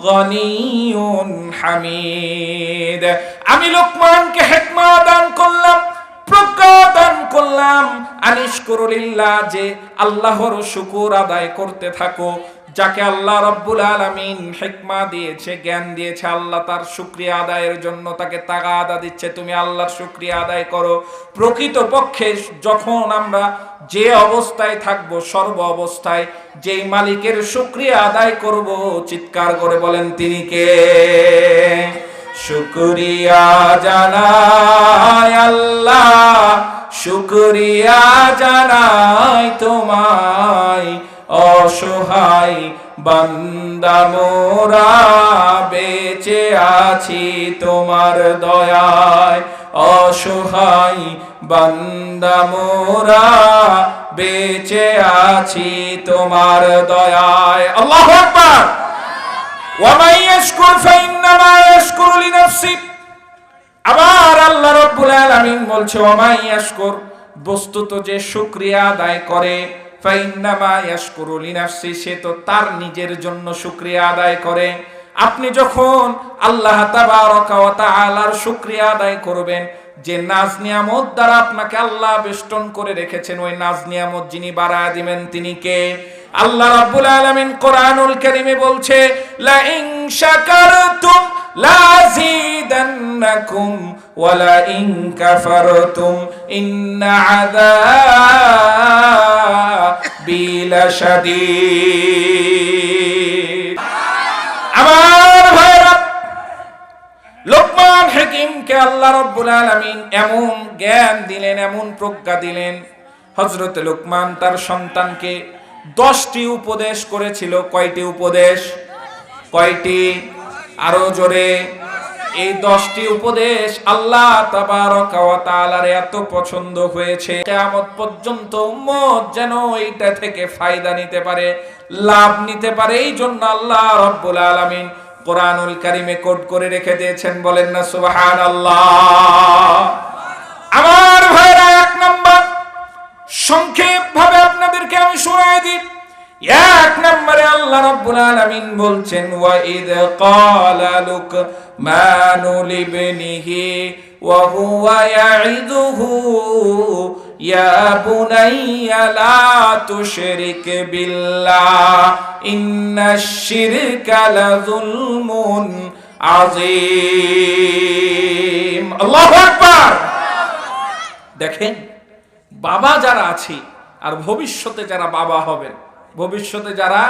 গনিয়ুন হামিদ। আমি লোকমানকে হিকমত দান করলাম, প্রজ্ঞা দান করলাম, আনিশকুরুলিল্লাহ, যে আল্লাহর শুকর আদায় করতে থাকো। যাকে আল্লাহ রাব্বুল আলামিন হিকমা দিয়েছে, জ্ঞান দিয়েছে, আল্লাহ তার শুকরিয়া আদায়ের জন্য তাকে তাগাদা দিচ্ছে, তুমি আল্লাহর শুকরিয়া আদায় করো। প্রকৃতপক্ষে যখন আমরা যে অবস্থায় থাকবো, সর্ব অবস্থায় যেই মালিকের শুকরিয়া আদায় করব, চিৎকার করে বলেন তিনি কে? শুকরিয়া জানাই আল্লাহ, শুকরিয়া জানাই তোমায়, অসহায় বান্দা মোরা বেঁচে আছি তোমার দয়ায়, অসহায় বান্দা মোরা বেঁচে আছি তোমার দয়ায়। আল্লাহু আকবার। ওয়া মান ইয়াশকুর ফাইন্নামা ইয়াশকুরু লিনাফসি। আবার আল্লাহ রাব্বুল আলামিন বলছে, ওয়া মান ইয়াশকুর, বস্তুত যে শুকরিয়া আদায় করে, ফাইন্নামা ইয়াশকুরু লিনাফসি, সে তো তার নিজের জন্য শুকরিয়া আদায় করে। আপনি যখন আল্লাহ তাবারাকা ওয়া তাআলার শুকরিয়া আদায় করবেন, যে নাজ নিয়ামত দ্বারা আপনাকে আল্লাহ বেষ্টন করে রেখেছেন, ওই নাজ নিয়ামত যিনি বাড়ায় দিবেন তিনি কে? আল্লাহ রাব্বুল আলামিন কোরআনুল কারীমে বলছে, লা ইন শাকারতুম লাযিদান্নাকুম ওয়া লা ইন কাফারতুম ইন্না আযাবি লাশাদীদ। আমার ভাইরা, লোকমান হাকিমকে আল্লাহ রাব্বুল আলামিন এমন জ্ঞান দিলেন, এমন প্রজ্ঞা দিলেন। হযরত লোকমান তার সন্তানকে 10টি উপদেশ করেছিল। কয়টি উপদেশ? কয়টি? আরো জোরে। এই 10টি উপদেশ আল্লাহ তাবারকা ওয়া তাআলার এত পছন্দ হয়েছে, কিয়ামত পর্যন্ত উম্মত যেন এইটা থেকে ফায়দা নিতে পারে, লাভ নিতে পারে। এই জন্য আল্লাহ রাব্বুল আলামিন কোরআনুল কারীমে কোড করে রেখে দিয়েছেন। বলেন না সুবহানাল্লাহ। আমার ভাইরা, 1 নাম্বার সংক্ষেপ ভাবে আপনাদেরকে আমি শোনায় দিই। 1 নম্বরে আল্লাহ রাব্বুল আলামিন বলছেন, ওয়া ইদ ক্বালা লুকমানু লিবনিহি ওয়া হুয়া ইয়াইদুহু ইয়া বুনাইয়া লা তুশরিক বিল্লাহ ইন্নাশ শিরকা লাযুলমুন আযীম। আল্লাহু আকবার। দেখেন, বাবা যারা আছে আর ভবিষ্যতে যারা বাবা হবেন, ভবিষ্যতে যারা,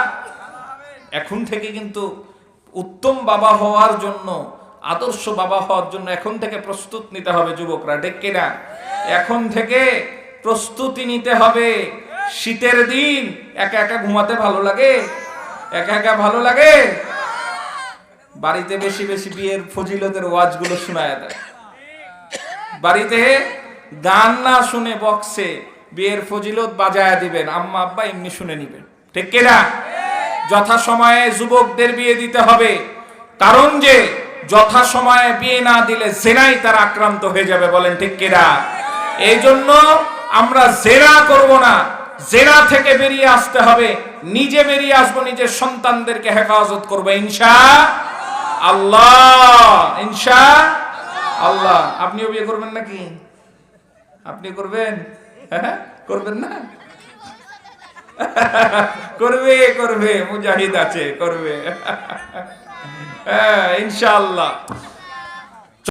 এখন থেকে কিন্তু উত্তম বাবা হওয়ার জন্য, আদর্শ বাবা হওয়ার জন্য এখন থেকে প্রস্তুত নিতে হবে যুবকরা, ঠিক কিনা? এখন থেকে প্রস্তুতি নিতে হবে। শীতের দিন একা একা ঘুমাতে ভালো লাগে? একা একা ভালো লাগে? বাড়িতে বেশি বেশি বিয়ের ফজিলতের ওয়াজগুলো শোনায় দেয়। বাড়িতে গান না শুনে বক্সে বিয়ের ফজিলত বাজায় দিবেন, আম্মা আব্বা এমনি শুনে নিবেন, ঠিক কিনা? যথা সময়ে যুবকদের বিয়ে দিতে হবে, কারণ যে যথা সময়ে বিয়ে না দিলে জেনায় তারা আক্রান্ত হয়ে যাবে। বলেন ঠিক কিনা? এই জন্য আমরা জেনা করব না, জেনা থেকে বেরিয়ে আসতে হবে, নিজে বেরিয়ে আসবো, নিজের সন্তানদেরকে হেফাজত করবো ইনশাআল্লাহ। ইনশাআল্লাহ। আপনিও বিয়ে করবেন নাকি? আপনি করবেন? করবেন না? করবে, করবে, মুজাহিদ আছে, করবে ইনশাআল্লাহ।